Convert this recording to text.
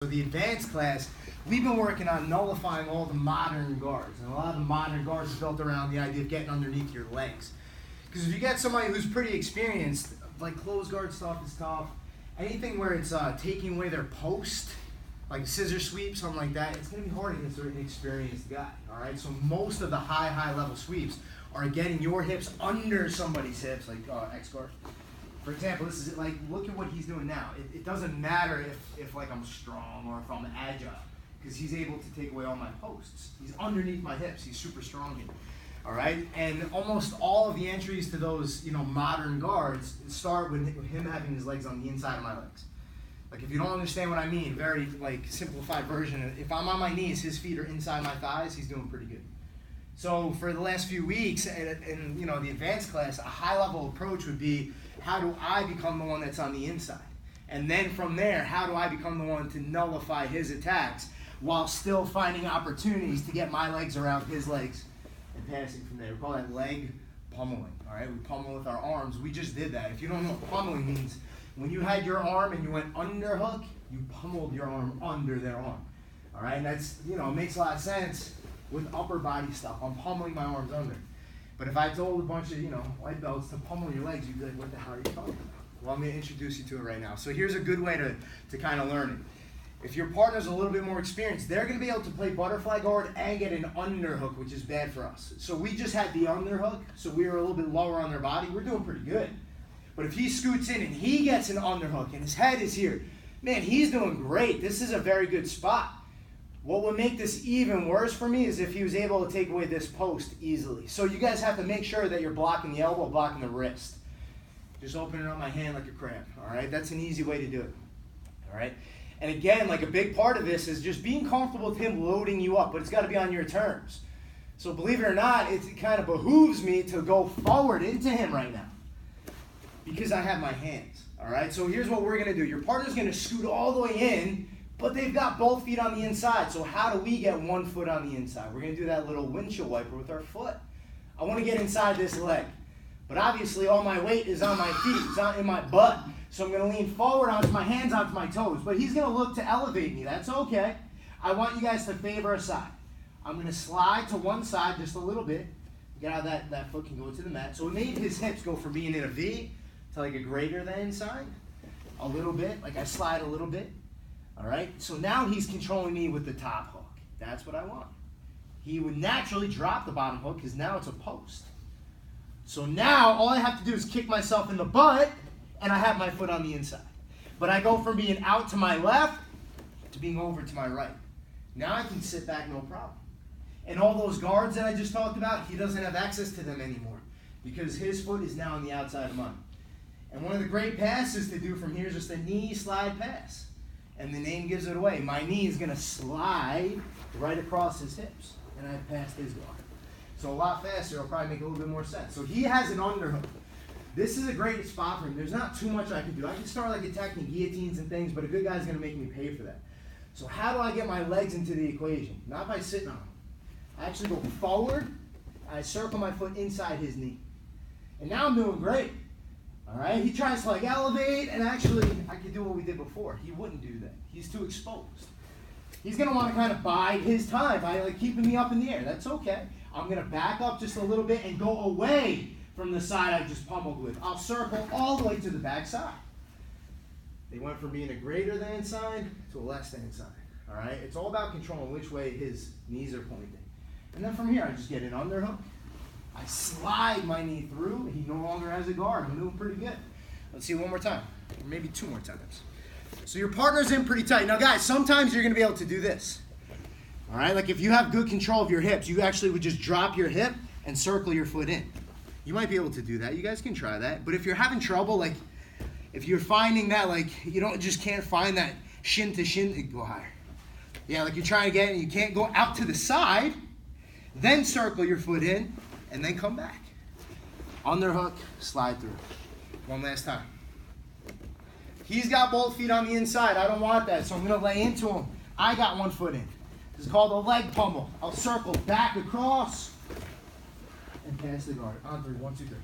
So the advanced class, we've been working on nullifying all the modern guards. And a lot of the modern guards is built around the idea of getting underneath your legs. Because if you get somebody who's pretty experienced, like closed guard stuff is tough. Anything where it's taking away their post, like a scissor sweep, something like that, it's going to be hard against an experienced guy. All right. So most of the high level sweeps are getting your hips under somebody's hips, like X guard. For example, this is like, look at what he's doing now. It doesn't matter if like I'm strong or if I'm agile, because he's able to take away all my posts. He's underneath my hips. He's super strong here. All right, and almost all of the entries to those, modern guards start with him having his legs on the inside of my legs. Like, if you don't understand what I mean, very like simplified version. If I'm on my knees, his feet are inside my thighs. He's doing pretty good. So for the last few weeks, in the advanced class, a high-level approach would be, how do I become the one that's on the inside? And then from there, how do I become the one to nullify his attacks while still finding opportunities to get my legs around his legs and passing from there? We call that leg pommeling, all right? We pummel with our arms. We just did that. If you don't know what pummeling means, when you had your arm and you went under hook, you pummeled your arm under their arm, all right? And that's, it makes a lot of sense with upper body stuff. I'm pummeling my arms under. But if I told a bunch of, white belts to pummel your legs, you'd be like, what the hell are you talking about? Well, I'm going to introduce you to it right now. So here's a good way to kind of learn it. If your partner's a little bit more experienced, they're going to be able to play butterfly guard and get an underhook, which is bad for us. So we just had the underhook, so we were a little bit lower on their body. We're doing pretty good. But if he scoots in and he gets an underhook and his head is here, man, he's doing great. This is a very good spot. What would make this even worse for me is if he was able to take away this post easily. So you guys have to make sure that you're blocking the elbow, blocking the wrist. Just opening up my hand like a crab, all right? That's an easy way to do it, all right? And again, like a big part of this is just being comfortable with him loading you up, but it's got to be on your terms. So believe it or not, it kind of behooves me to go forward into him right now because I have my hands, all right? So here's what we're going to do. Your partner's going to scoot all the way in, but they've got both feet on the inside. So how do we get one foot on the inside? We're going to do that little windshield wiper with our foot. I want to get inside this leg. But obviously all my weight is on my feet. It's not in my butt. So I'm going to lean forward onto my hands, onto my toes. But he's going to look to elevate me. That's okay. I want you guys to favor a side. I'm going to slide to one side just a little bit. Get out that foot can go to the mat. So it made his hips go from being in a V to like a greater than sign. A little bit. Like I slide a little bit. All right, so now he's controlling me with the top hook. That's what I want. He would naturally drop the bottom hook because now it's a post. So now all I have to do is kick myself in the butt and I have my foot on the inside. But I go from being out to my left to being over to my right. Now I can sit back no problem. And all those guards that I just talked about, he doesn't have access to them anymore because his foot is now on the outside of mine. And one of the great passes to do from here is just a knee slide pass. And the name gives it away. My knee is going to slide right across his hips. And I passed his guard. So a lot faster, it'll probably make a little bit more sense. So he has an underhook. This is a great spot for him. There's not too much I can do. I can start like attacking guillotines and things, but a good guy's going to make me pay for that. So how do I get my legs into the equation? Not by sitting on them. I actually go forward. I circle my foot inside his knee. And now I'm doing great. All right, he tries to like elevate, and actually I could do what we did before. He wouldn't do that. He's too exposed. He's going to want to kind of bide his time by like keeping me up in the air. That's okay. I'm going to back up just a little bit and go away from the side I just pummeled with. I'll circle all the way to the back side. They went from being a greater than sign to a less than sign. All right, it's all about controlling which way his knees are pointing. And then from here, I just get an underhook. I slide my knee through. He no longer has a guard. I'm doing pretty good. Let's see it one more time. Or maybe two more times. So your partner's in pretty tight. Now, guys, sometimes you're going to be able to do this. All right? Like if you have good control of your hips, you actually would just drop your hip and circle your foot in. You might be able to do that. You guys can try that. But if you're having trouble, like if you're finding that, like you just can't find that shin to shin, go higher. Yeah, like you're trying to get it and you can't go out to the side, then circle your foot in. And then come back. Underhook, slide through. One last time. He's got both feet on the inside. I don't want that, so I'm going to lay into him. I got one foot in. This is called a leg pummel. I'll circle back across and pass the guard. On three. 1, 2, 3.